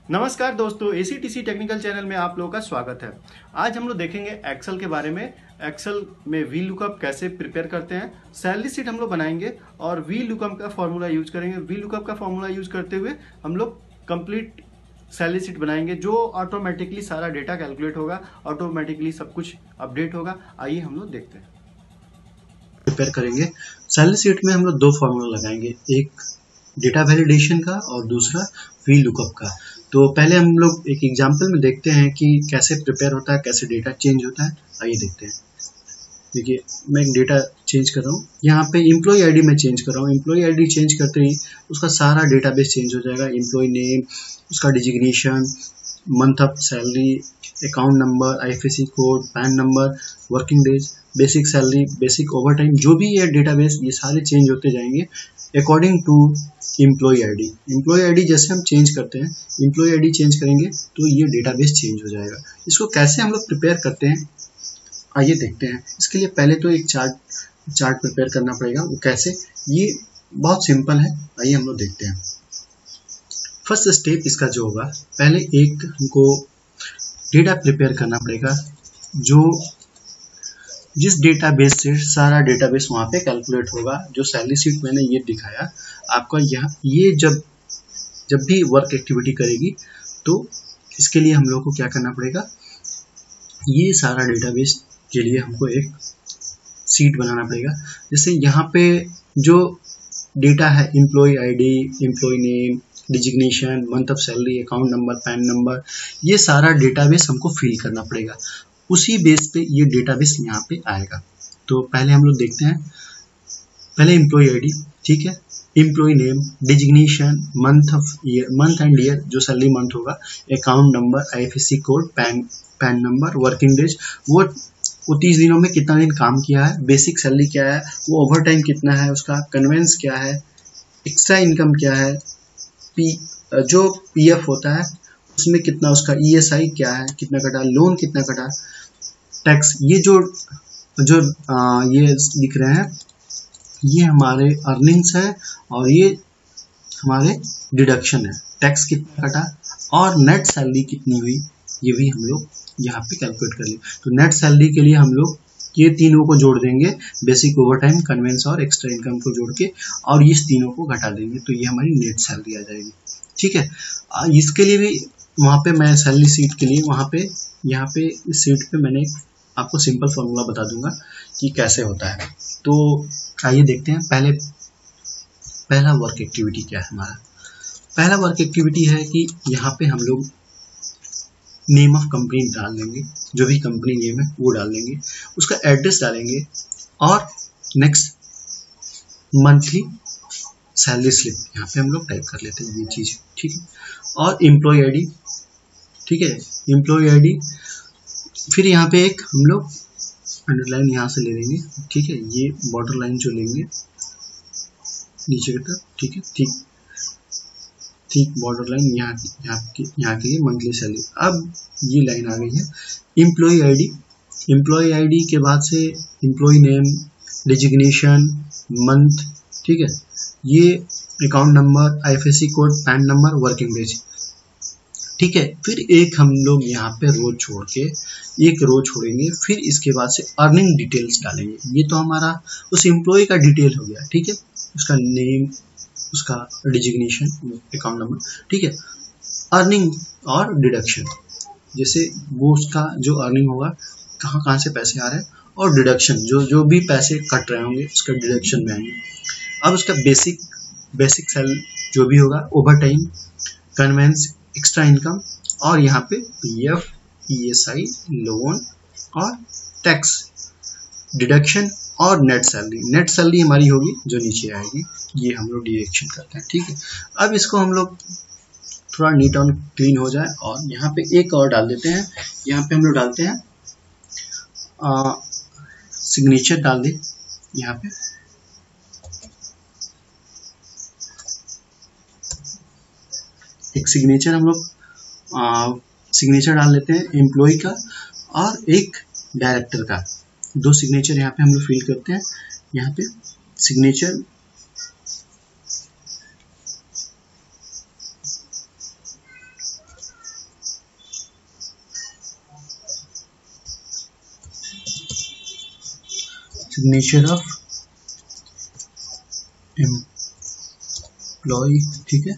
नमस्कार दोस्तों, एसीटीसी technical channel में आप लोगों का स्वागत है। आज हम लोग देखेंगे एक्सेल के बारे में। एक्सेल में वी लुकअप कैसे प्रिपेयर करते हैं, सैलरी शीट हम लोग बनाएंगे और वी लुकअप का फॉर्मूला यूज करेंगे। वी लुकअप का फॉर्मूला यूज करते हुए हम लोग कंप्लीट सैलरी शीट बनाएंगे जो ऑटोमेटिकली सारा डेटा कैलकुलेट होगा, ऑटोमेटिकली सब कुछ अपडेट होगा। आइए हम लोग देखते हैं। प्रिपेयर करेंगे। सैलरी शीट में हम लोग दो फॉर्मूला लगाएंगे, एक डेटा वैलिडेशन का और दूसरा वी लुकअप का। तो पहले हम लोग एक एग्जांपल में देखते हैं कि कैसे प्रिपेयर होता है, कैसे डेटा चेंज होता है। आइए देखते हैं। देखिए, मैं एक डेटा चेंज कर रहा हूँ। यहाँ पे एम्प्लॉय आईडी में चेंज कर रहा हूँ। एम्प्लॉय आईडी चेंज करते ही उसका सारा डेटाबेस चेंज हो जाएगा। एम्प्लॉय नेम, उसका designation, month of salary, account number, IFSC code, PAN number, working days, basic salary, basic overtime, जो भी ये डेटाबेस, ये सारे चेंज होते जाएंगे according to employee ID. Employee ID जैसे हम चेंज करते हैं, एम्प्लॉय आईडी चेंज करेंगे तो ये डेटाबेस चेंज हो जाएगा। इसको कैसे हम लोग प्रिपेयर करते हैं, आइए देखते हैं। इसके लिए पहले तो एक चार्ट प्रिपेयर करना पड़ेगा। वो कैसे, ये बहुत सिंपल है। आइए हम लोग देखते हैं। फर्स्ट स्टेप इसका जो होगा, पहले एक हमको डेटा प्रिपेयर करना पड़ेगा जो जिस डेटाबेस से सारा डेटाबेस वहाँ पे कैलकुलेट होगा। जो सैलरी शीट मैंने ये दिखाया आपका, यहाँ ये जब भी वर्क एक्टिविटी करेगी तो इसके लिए हम लोग को क्या करना पड़ेगा, ये सारा डेटाबेस के लिए हमको एक शीट बनाना पड़ेगा। जैसे यहाँ पे जो डेटा है, employee ID, employee name, designation, month of salary, account number, PAN number, ये सारा डेटाबेस हमको फिल करना पड़ेगा। उसी बेस पे ये डेटाबेस यहाँ पे आएगा। तो पहले हम लोग देखते हैं। पहले एम्प्लॉय आईडी, ठीक है, employee name, designation, month and year, जो सैलरी मंथ होगा, account number, IFSC code, PAN number, working days, वो 30 दिनों में कितना दिन काम किया है, बेसिक सैलरी क्या है, वो ओवर टाइम कितना है, उसका कन्वेंस क्या है, एक्स्ट्रा इनकम क्या है, जो पीएफ होता है उसमें कितना, उसका ईएसआई क्या है, कितना कटा, लोन कितना कटा, टैक्स, ये जो ये दिख रहे हैं, ये हमारे अर्निंग्स है और ये हमारे डिडक्शन है। टैक्स कितना कटा और नेट सैलरी कितनी हुई, ये भी हम लोग यहाँ पे कैलकुलेट कर लें। तो नेट सैलरी के लिए हम लोग ये तीनों को जोड़ देंगे, बेसिक, ओवरटाइम, कन्वेंस और एक्स्ट्रा इनकम को जोड़ के, और इस तीनों को घटा देंगे तो ये हमारी नेट सैलरी आ जाएगी। ठीक है, इसके लिए भी वहाँ पे मैं सैलरी शीट के लिए वहाँ पे, यहाँ पे इस शीट पे मैंने आपको सिंपल फॉर्मूला बता दूंगा कि कैसे होता है। तो आइए देखते हैं। पहला वर्क एक्टिविटी क्या है हमारा। पहला वर्क एक्टिविटी है कि यहाँ पे हम लोग नेम ऑफ कंपनी डाल देंगे, जो भी कंपनी नेम है वो डाल देंगे, उसका एड्रेस डालेंगे और नेक्स्ट मंथली सैलरी स्लिप यहाँ पे हम लोग टाइप कर लेते हैं, ये चीज, ठीक है। और एम्प्लॉय आईडी, ठीक है, एम्प्लॉय आईडी, फिर यहाँ पे एक हम लोग अंडरलाइन यहाँ से ले लेंगे, ठीक है, ये बॉर्डर लाइन जो लेंगे नीचे की तरफ, ठीक है, ठीक बॉर्डर लाइन यहाँ के लिए मंथली सैलरी। अब ये लाइन आ गई है एम्प्लॉय आईडी। एम्प्लॉय आईडी के बाद से एम्प्लॉय नेम, डिजिग्नेशन, मंथ, ठीक है, ये account number, IFSC code, PAN number, working days, ठीक है। फिर एक हम लोग यहाँ पे रो छोड़ के एक रो छोड़ेंगे, फिर इसके बाद से अर्निंग डिटेल्स डालेंगे। ये तो हमारा उस एम्प्लॉय का डिटेल हो गया, ठीक है, उसका नेम, उसका डिजिग्नेशन, अकाउंट नंबर, ठीक है। अर्निंग और डिडक्शन, जैसे वो उसका जो अर्निंग होगा, कहाँ से पैसे आ रहे हैं, और डिडक्शन, जो भी पैसे कट रहे होंगे उसका डिडक्शन में आएंगे। अब उसका बेसिक सैलरी जो भी होगा, over time, conveyance, extra income, और यहाँ पे पीएफ, ईएसआई, लोन और टैक्स, डिडक्शन और नेट सैलरी हमारी होगी जो नीचे आएगी। ये हम लोग डिडक्शन करते हैं, ठीक है। अब इसको हम लोग थोड़ा नीट और क्लीन हो जाए, और यहाँ पे एक और डाल देते हैं। यहाँ पे हम लोग डालते हैं सिग्नेचर डाल दे, यहाँ पे एक सिग्नेचर हम लोग सिग्नेचर डाल लेते हैं एम्प्लॉय का और एक डायरेक्टर का। दो सिग्नेचर यहाँ पे हम लोग फिल करते हैं। यहाँ पे सिग्नेचर, सिग्नेचर ऑफ एम्प्लॉय, ठीक है।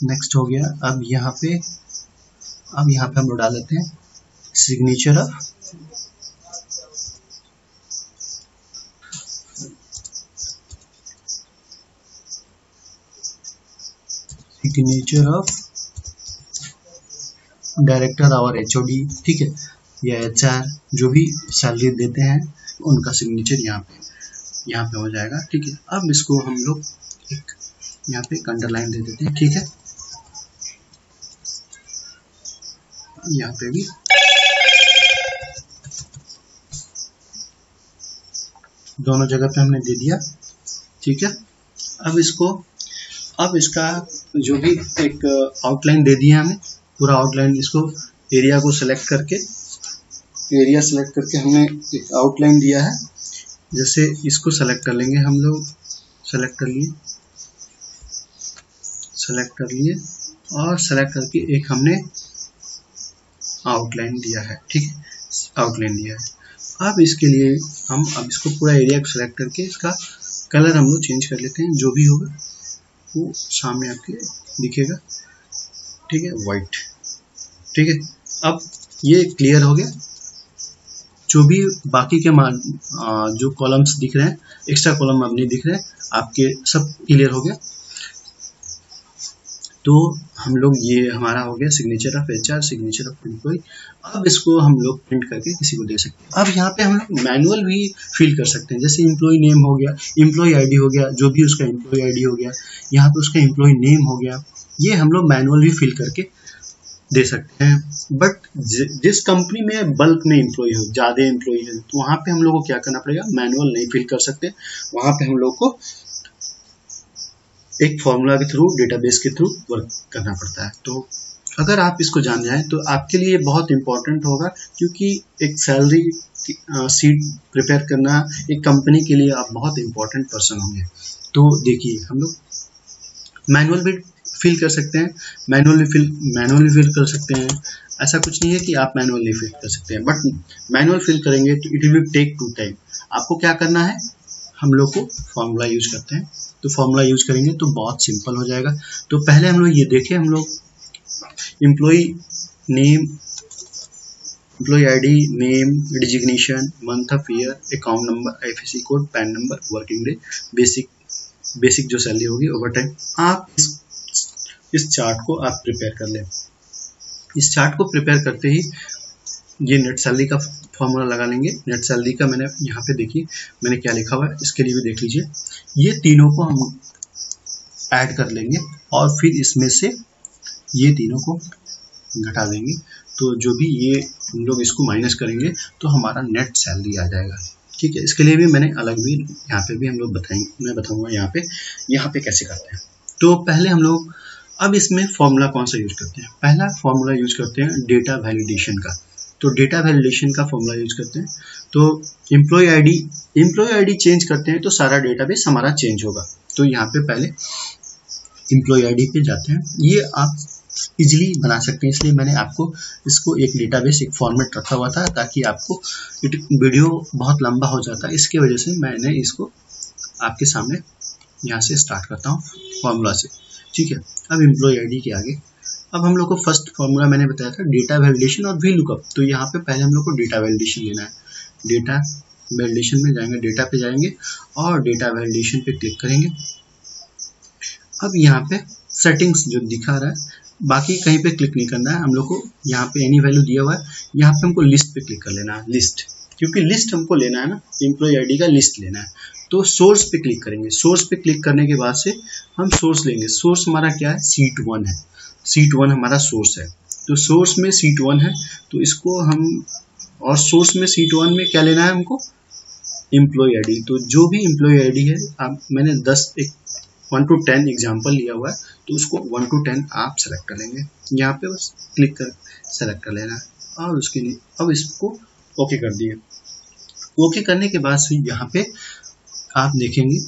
नेक्स्ट हो गया। अब यहाँ पे हम लोग डाल लेते हैं सिग्नेचर ऑफ डायरेक्टर और एचओडी, ठीक है, या एचआर, जो भी सैलरी देते हैं उनका सिग्नेचर यहाँ पे हो जाएगा, ठीक है। अब इसको हम लोग एक यहाँ पे एक अंडरलाइन दे देते हैं, ठीक है। यहाँ पे भी दोनों जगह पे हमने दे दिया, ठीक है। अब इसका जो भी एक आउटलाइन दे दिया हमें, पूरा आउटलाइन, इसको एरिया सेलेक्ट करके हमने एक आउटलाइन दिया है। जैसे इसको सेलेक्ट कर लेंगे हम लोग, सेलेक्ट कर लिए और सेलेक्ट करके एक हमने आउटलाइन दिया है, ठीक है, आउटलाइन दिया है। अब इसके लिए अब इसको पूरा एरिया को सेलेक्ट करके इसका कलर हम लोग चेंज कर लेते हैं, जो भी होगा वो सामने आपके दिखेगा, ठीक है, वाइट, ठीक है। अब ये क्लियर हो गया। जो भी बाकी के जो कॉलम्स दिख रहे हैं, एक्स्ट्रा कॉलम अब नहीं दिख रहे हैं आपके, सब क्लियर हो गया। तो हम लोग, ये हमारा हो गया signature of HR, signature of employee. अब इसको हम लोग प्रिंट करके किसी को दे सकते हैं। अब यहाँ पे हम लोग मैनुअल भी फिल कर सकते हैं, जैसे एम्प्लॉय नेम हो गया, एम्प्लॉय आईडी हो गया, जो भी उसका एम्प्लॉय आईडी हो गया, यहाँ पे उसका एम्प्लॉय नेम हो गया, ये हम लोग मैनुअल भी फिल करके दे सकते हैं। बट जिस कंपनी में बल्क में एम्प्लॉय हो, ज़्यादा एम्प्लॉय है, तो वहाँ पे हम लोग को क्या करना पड़ेगा, मैनुअल नहीं फिल कर सकते। वहाँ पे हम लोग को एक फॉर्मूला के थ्रू, डेटाबेस के थ्रू वर्क करना पड़ता है। तो अगर आप इसको जान जाएं तो आपके लिए बहुत इंपॉर्टेंट होगा, क्योंकि एक सैलरी शीट प्रिपेयर करना एक कंपनी के लिए आप बहुत इंपॉर्टेंट पर्सन होंगे। तो देखिए, हम लोग मैनुअल भी फिल कर सकते हैं, मैनुअली फिल कर सकते हैं। ऐसा कुछ नहीं है कि आप मैनुअल नहीं फिल कर सकते हैं, बट मैनुअल फिल करेंगे तो it will take two time. आपको क्या करना है, हम लोग को फॉर्मूला यूज करते हैं, तो फॉर्मूला यूज करेंगे तो बहुत सिंपल हो जाएगा। तो पहले हम लोग ये देखें, हम लोग employee name, employee ID, name, designation, month of year, account number, IFSC code, PAN number, working day, basic जो सैलरी होगी, ओवर टाइम। आप इस चार्ट को आप प्रिपेयर कर लें। इस चार्ट को प्रिपेयर करते ही ये नेट सैलरी का फॉर्मूला लगा लेंगे। नेट सैलरी का मैंने यहाँ पे देखिए मैंने क्या लिखा हुआ है, इसके लिए भी देख लीजिए। ये तीनों को हम ऐड कर लेंगे और फिर इसमें से ये तीनों को घटा देंगे। तो जो भी ये हम लोग इसको माइनस करेंगे तो हमारा नेट सैलरी आ जाएगा, ठीक है। इसके लिए भी मैंने अलग भी यहाँ पे भी हम लोग बताएंगे, मैं बताऊंगा यहाँ पे कैसे करते हैं। तो पहले हम लोग अब इसमें फॉर्मूला कौन सा यूज करते हैं, पहला फॉर्मूला यूज करते हैं डेटा वैलिडेशन का। तो डेटा वैलिडेशन का फॉर्मूला यूज करते हैं। तो एम्प्लॉय आईडी चेंज करते हैं तो सारा डेटाबेस हमारा चेंज होगा। तो यहाँ पे पहले एम्प्लॉय आईडी पे जाते हैं। ये आप इजीली बना सकते हैं, इसलिए मैंने आपको इसको एक डेटाबेस, एक फॉर्मेट रखा हुआ था, ताकि आपको वीडियो बहुत लंबा हो जाता है, इसके वजह से मैंने इसको आपके सामने यहाँ से स्टार्ट करता हूँ फॉर्मूला से, ठीक है। अब एम्प्लॉय आईडी के आगे अब हम लोग को फर्स्ट फॉर्मूला मैंने बताया था डेटा वैलिडेशन और वी लुकअप। तो यहाँ पे पहले हम लोग को डेटा वैलिडेशन लेना है। डेटा वैलिडेशन में जाएंगे, डेटा पे जाएंगे और डेटा वैलिडेशन पे क्लिक करेंगे। अब यहाँ पे सेटिंग्स जो दिखा रहा है, बाकी कहीं पे क्लिक नहीं करना है हम लोग को। यहाँ पे एनी वैल्यू दिया हुआ है, यहाँ पे हमको लिस्ट पे क्लिक कर लेना है, लिस्ट, क्योंकि लिस्ट हमको लेना है ना, एम्प्लॉय आईडी का लिस्ट लेना है। तो सोर्स पे क्लिक करेंगे। सोर्स पे क्लिक करने के बाद से हम सोर्स लेंगे। सोर्स हमारा क्या है, सीट 1 है, सीट 1 हमारा सोर्स है। तो सोर्स में सीट 1 है, तो इसको हम, और सोर्स में सीट 1 में क्या लेना है हमको, एम्प्लॉय आईडी। तो जो भी एम्प्लॉय आईडी है, आप मैंने 1 to 10 एग्जाम्पल लिया हुआ है, तो उसको 1 to 10 आप सेलेक्ट कर लेंगे। यहाँ पे बस क्लिक कर सेलेक्ट कर लेना है और उसके लिए अब इसको ओके कर दिए। ओके करने के बाद से यहाँ पे आप देखेंगे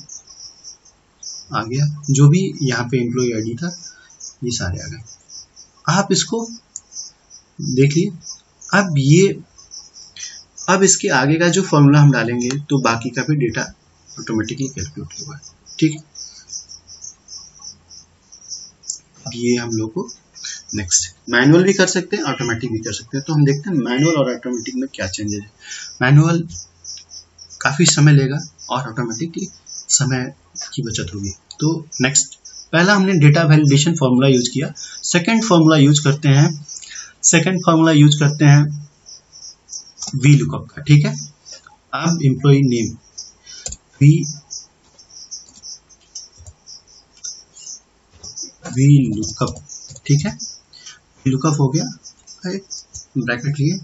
आ गया, जो भी यहाँ पे एम्प्लॉय आईडी था ये सारे आ गए। आप इसको देखिए। अब ये अब इसके आगे का जो फॉर्मूला हम डालेंगे तो बाकी का भी डेटा ऑटोमेटिकली कैलकुलेट होगा। ठीक है, अब ये हम लोग को नेक्स्ट मैनुअल भी कर सकते हैं, ऑटोमेटिक भी कर सकते हैं। तो हम देखते हैं मैनुअल और ऑटोमेटिक में क्या चेंजेस है। मैनुअल काफी समय लेगा और ऑटोमेटिकली समय की बचत होगी। तो नेक्स्ट, पहला हमने डेटा वैलिडेशन फॉर्मूला यूज किया। सेकंड फॉर्मूला यूज करते हैं वी लुकअप का। ठीक है, अब एम्प्लॉय नेम वी लुकअप। ठीक है, लुकअप हो गया, ब्रैकेट लिए।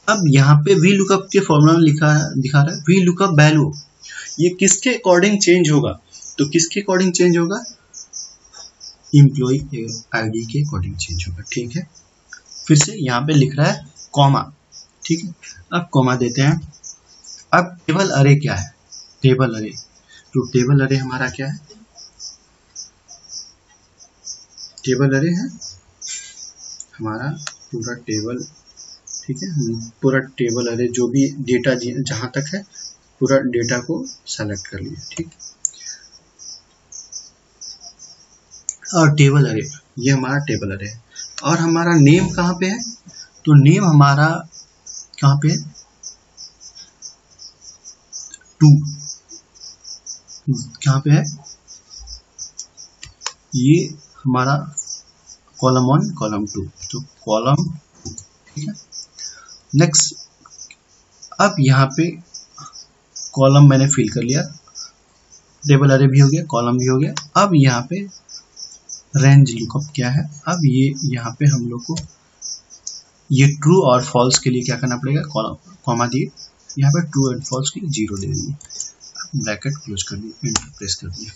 अब यहाँ पे वी लुकअप के फॉर्मूला में दिखा रहा है वी लुकअप वैल्यू, ये किसके अकॉर्डिंग चेंज होगा? तो किसके अकॉर्डिंग चेंज होगा? एम्प्लॉय आईडी के अकॉर्डिंग चेंज होगा। ठीक है, फिर से यहाँ पे लिख रहा है कॉमा। ठीक है, अब कॉमा देते हैं। अब टेबल अरे क्या है? टेबल अरे, तो टेबल अरे हमारा क्या है? टेबल अरे है हमारा पूरा टेबल। ठीक है, पूरा टेबल अरे जो भी डेटा जहां तक है पूरा डेटा को सेलेक्ट कर लिया। ठीक, और टेबल अरे, ये हमारा टेबल अरे है। और हमारा नेम कहाँ पे है? तो नेम हमारा कहाँ पे है? 2 कहाँ पे है? ये हमारा कॉलम 1 कॉलम 2, तो कॉलम 2। ठीक है, नेक्स्ट, अब यहाँ पे कॉलम मैंने फिल कर लिया, टेबल अरे भी हो गया, कॉलम भी हो गया। अब यहाँ पे रेंज लुकअप क्या है? अब ये यहाँ पे हम लोग को ये ट्रू और फॉल्स के लिए क्या करना पड़ेगा? कॉमा दिए, यहाँ पे ट्रू एंड फॉल्स के लिए 0 दे दिए, ब्रैकेट क्लोज कर दिए, एंटर प्रेस कर दिया।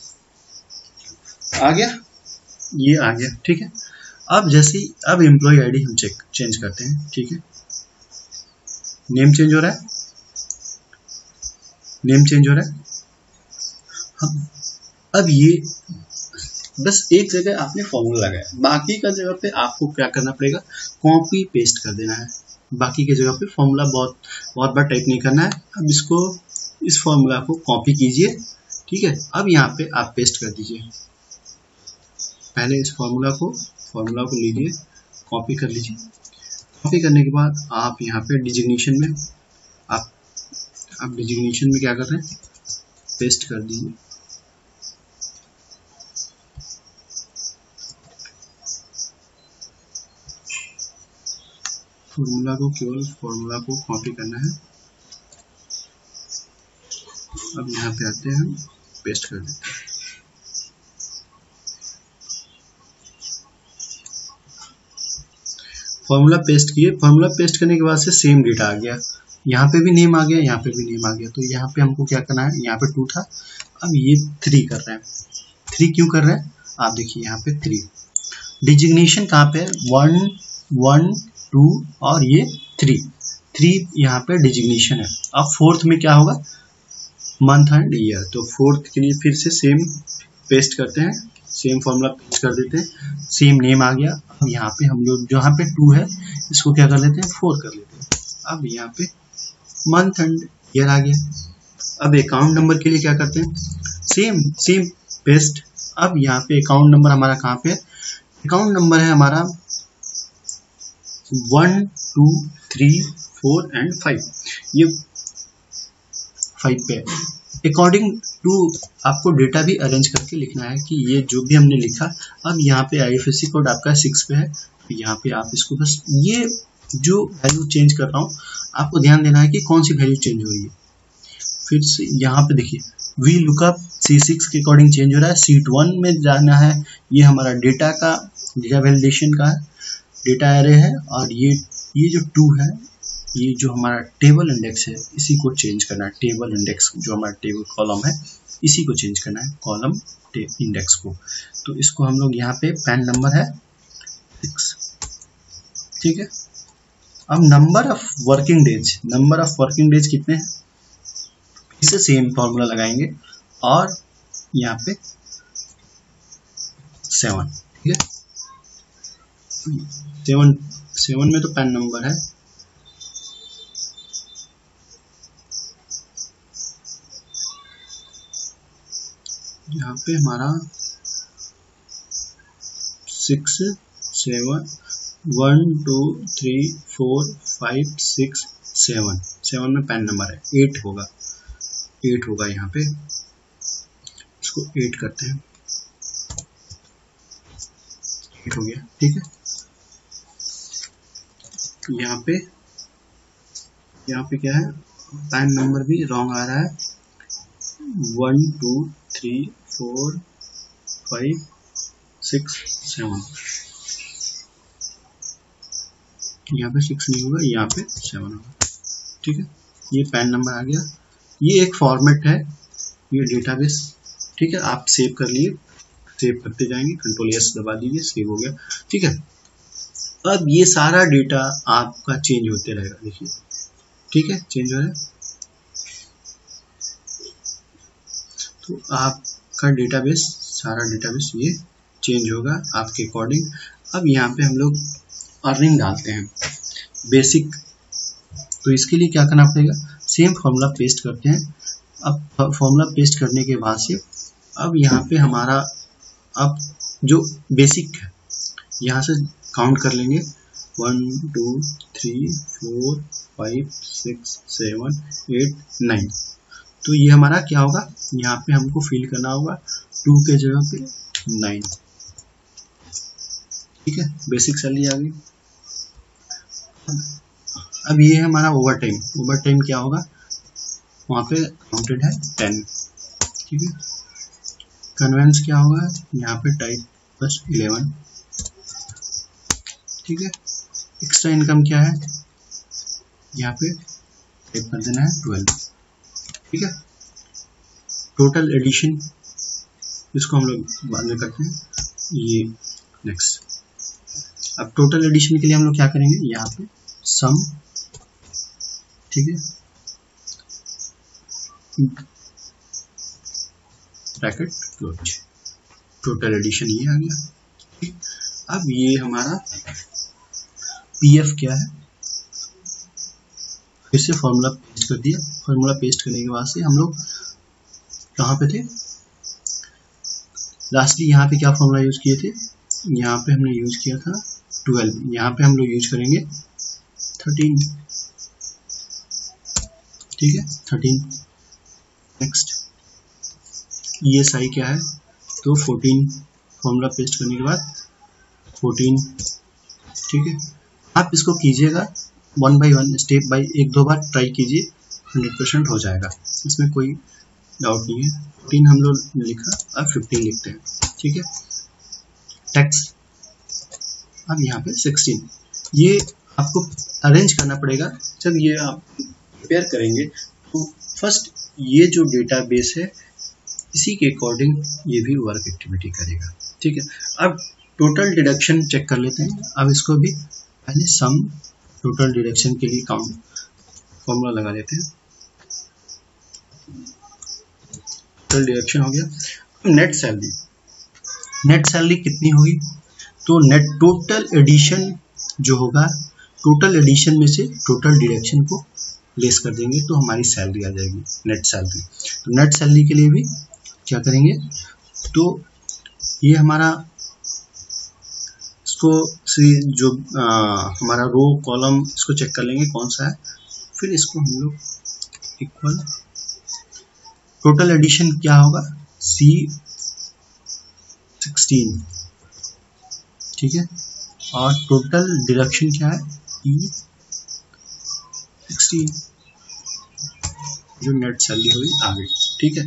आ गया, ये आ गया। ठीक है, अब अब एम्प्लॉय आईडी हम चेंज करते हैं। ठीक है, नेम चेंज हो रहा है, अब ये बस एक जगह आपने फॉर्मूला लगाया, बाकी का जगह पे आपको क्या करना पड़ेगा? कॉपी पेस्ट कर देना है। बाकी के जगह पे फॉर्मूला बहुत बार टाइप नहीं करना है। अब इस फॉर्मूला को कॉपी कीजिए। ठीक है, अब यहाँ पे आप पेस्ट कर दीजिए। पहले इस फॉर्मूला को लीजिए, कॉपी कर लीजिए। कॉपी करने के बाद आप यहाँ पे डिजिग्नेशन में क्या कर रहे हैं? पेस्ट कर दीजिए। केवल फॉर्मूला को कॉपी करना है। अब यहाँ पे आते हैं, पेस्ट कर देते हैं। फॉर्मूला पेस्ट किए, फॉर्मूला पेस्ट करने के बाद से सेम डेटा आ गया, यहाँ पे भी नेम आ गया, यहाँ पे भी नेम आ गया। तो यहाँ पे हमको क्या करना है? यहाँ पे 2 था, अब ये 3 कर रहे हैं। 3 क्यों कर रहे हैं? आप देखिए यहाँ पे 3, डिजिग्नेशन कहाँ पे है? 1 1 2 और ये 3 यहाँ पे डिजिग्नेशन है। अब फोर्थ में क्या होगा? Month and year. तो फोर्थ के लिए फिर से सेम पेस्ट करते हैं, सेम फॉर्मूला पेस्ट कर देते हैं, सेम नेम आ गया। अब यहाँ पे हम लोग जहाँ पे 2 है इसको क्या कर लेते हैं? 4 कर लेते हैं। अब यहाँ पे मंथ एंड ईयर आ गया। अब अकाउंट नंबर के लिए क्या करते हैं? Same paste. अब यहाँ पे अकाउंट नंबर हमारा कहाँ पे है? अकाउंट नंबर है हमारा 1 2 3 4 एंड 5, ये 5 पे है। अकॉर्डिंग टू आपको डेटा भी अरेंज करके लिखना है कि ये जो भी हमने लिखा। अब यहाँ पे IFSC कोड आपका 6 पे है, यहाँ पे आप इसको बस ये जो वैल्यू चेंज कर रहा हूँ आपको ध्यान देना है कि कौन सी वैल्यू चेंज हो रही है। फिर से यहाँ पे देखिए वी लुकअप C6 के अकॉर्डिंग चेंज हो रहा है, शीट 1 में जाना है। ये हमारा डेटा वैलिडेशन का है, डेटा एरे है। और ये जो 2 है, ये जो हमारा टेबल इंडेक्स है इसी को चेंज करना है। टेबल इंडेक्स जो हमारा टेबल कॉलम है इसी को चेंज करना है, कॉलम इंडेक्स को। तो इसको हम लोग यहाँ पे पैन नंबर है 6। ठीक है, अब नंबर ऑफ वर्किंग डेज कितने हैं? इसे सेम फॉर्मूला लगाएंगे और यहाँ पे 7। ठीक है, 7 में तो पैन नंबर है पे हमारा 6 7 1 2 3 4 5 6 7 में पैन नंबर है, 8 होगा यहाँ पे, इसको 8 करते हैं, 8 हो गया। ठीक है, यहाँ पे क्या है, पैन नंबर भी रॉन्ग आ रहा है, 1 2 3 4 5 6 7, यहाँ पे 6 नहीं होगा, यहाँ पे 7 होगा। ठीक है, ये पैन नंबर आ गया। ये एक फॉर्मेट है, ये डेटाबेस। ठीक है, आप सेव कर लिए, सेव करते जाएंगे, कंट्रोल एस दबा दीजिए, सेव हो गया। ठीक है, अब ये सारा डेटा आपका चेंज होते रहेगा, देखिए। ठीक है, चेंज हो रहा है, तो आपका डेटाबेस, सारा डेटाबेस ये चेंज होगा आपके अकॉर्डिंग। अब यहाँ पे हम लोग अर्निंग डालते हैं, बेसिक। तो इसके लिए क्या करना पड़ेगा, सेम फॉर्मूला पेस्ट करते हैं। अब फॉर्मूला पेस्ट करने के बाद से अब यहाँ पे हमारा अब जो बेसिक है, यहाँ से काउंट कर लेंगे, 1 2 3 4 5 6 7 8 9। तो ये हमारा क्या होगा, यहाँ पे हमको फिल करना होगा 2 के जगह पे 9। ठीक है, बेसिक सैलरी आ गई। अब ये है हमारा ओवर टाइम क्या होगा, वहाँ पे काउंटेड है 10। ठीक है, कन्वेंस क्या होगा, यहाँ पे टाइप बस 11। ठीक है, एक्स्ट्रा इनकम क्या है, यहाँ पे टाइप कर देना है 12। ठीक है, टोटल एडिशन, इसको हम लोग बाद में करते हैं, ये नेक्स्ट। अब टोटल एडिशन के लिए हम लोग क्या करेंगे, यहाँ पे सम। ठीक है, ब्रैकेट क्लोज, टोटल एडिशन ये आ गया। ठीक, अब ये हमारा पीएफ क्या है, फिर से फॉर्मूला पेस्ट कर दिया। फॉर्मूला पेस्ट करने के बाद से हम लोग कहाँ पे थे, लास्टली यहाँ पे क्या फॉर्मूला यूज किए थे, यहाँ पे हमने यूज किया था 12, यहाँ पे हम लोग यूज करेंगे 13। ठीक है, 13। नेक्स्ट, ESI क्या है, तो 14, फॉर्मूला पेस्ट करने के बाद 14। ठीक है, आप इसको कीजिएगा 1 बाय 1, स्टेप बाय 1-2 बार ट्राई कीजिए, 100% हो जाएगा, इसमें कोई डाउट नहीं है। 14 हम लोग लिखा, अब 15 लिखते हैं। ठीक है, टैक्स, अब यहाँ पे 16। ये आपको अरेंज करना पड़ेगा, जब ये आप प्रिपेयर करेंगे तो फर्स्ट ये जो डेटाबेस है इसी के अकॉर्डिंग ये भी वर्क एक्टिविटी करेगा। ठीक है, अब टोटल डिडक्शन चेक कर लेते हैं। अब इसको भी पहले सम, टोटल डिडक्शन के लिए काउंट फॉर्मूला लगा लेते हैं। टोटल डिडक्शन हो गया। नेट सैलरी कितनी होगी, तो नेट टोटल एडिशन जो होगा, टोटल एडिशन में से टोटल डिडक्शन को लेस कर देंगे तो हमारी सैलरी आ जाएगी, नेट सैलरी। तो नेट सैलरी के लिए भी क्या करेंगे, तो ये हमारा इसको जो हमारा रो कॉलम, इसको चेक कर लेंगे कौन सा है, फिर इसको हम लोग इक्वल टोटल एडिशन क्या होगा, C16। ठीक है, और टोटल डिडक्शन क्या है, E16, जो नेट सैलरी हुई आ गई। ठीक है,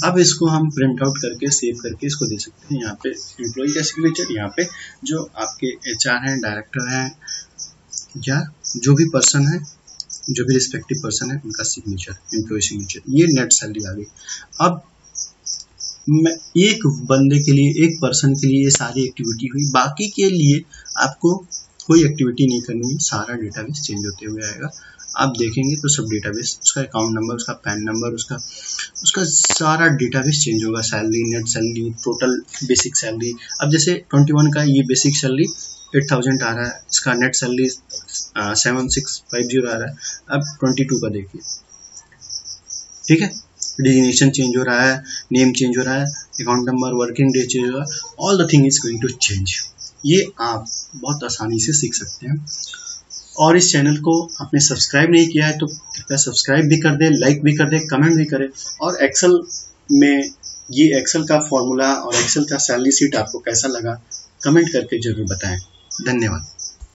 अब इसको हम प्रिंट आउट करके सेव करके इसको दे सकते हैं। यहाँ पे एम्प्लॉय का सिग्नेचर, यहाँ पे जो आपके HR हैं, डायरेक्टर हैं, या जो भी पर्सन है, जो भी रिस्पेक्टिव पर्सन है, उनका सिग्नेचर, एम्प्लॉय सिग्नेचर, ये नेट सैलरी आ गई। अब एक बंदे के लिए, एक पर्सन के लिए ये सारी एक्टिविटी हुई, बाकी के लिए आपको कोई एक्टिविटी नहीं करनी है, सारा डेटाबेस चेंज होते हुए आएगा। आप देखेंगे तो सब डेटाबेस, उसका अकाउंट नंबर, उसका पैन नंबर, उसका सारा डेटाबेस चेंज होगा। Salary, net salary, total basic salary. अब जैसे 21 का ये बेसिक सैलरी 8000 आ रहा है, इसका नेट सैलरी 7650 आ रहा है। अब 22 का देखिए। ठीक है, डिजिग्नेशन चेंज हो रहा है, नेम चेंज हो रहा है, account number, working day change हो रहा है, all the thing is going to change. ये आप बहुत आसानी से सीख सकते हैं। और इस चैनल को आपने सब्सक्राइब नहीं किया है तो कृपया सब्सक्राइब भी कर दें, लाइक भी कर दें, कमेंट भी करें। और एक्सेल में ये एक्सेल का फॉर्मूला और एक्सेल का सैलरी शीट आपको कैसा लगा कमेंट करके जरूर बताएं। धन्यवाद।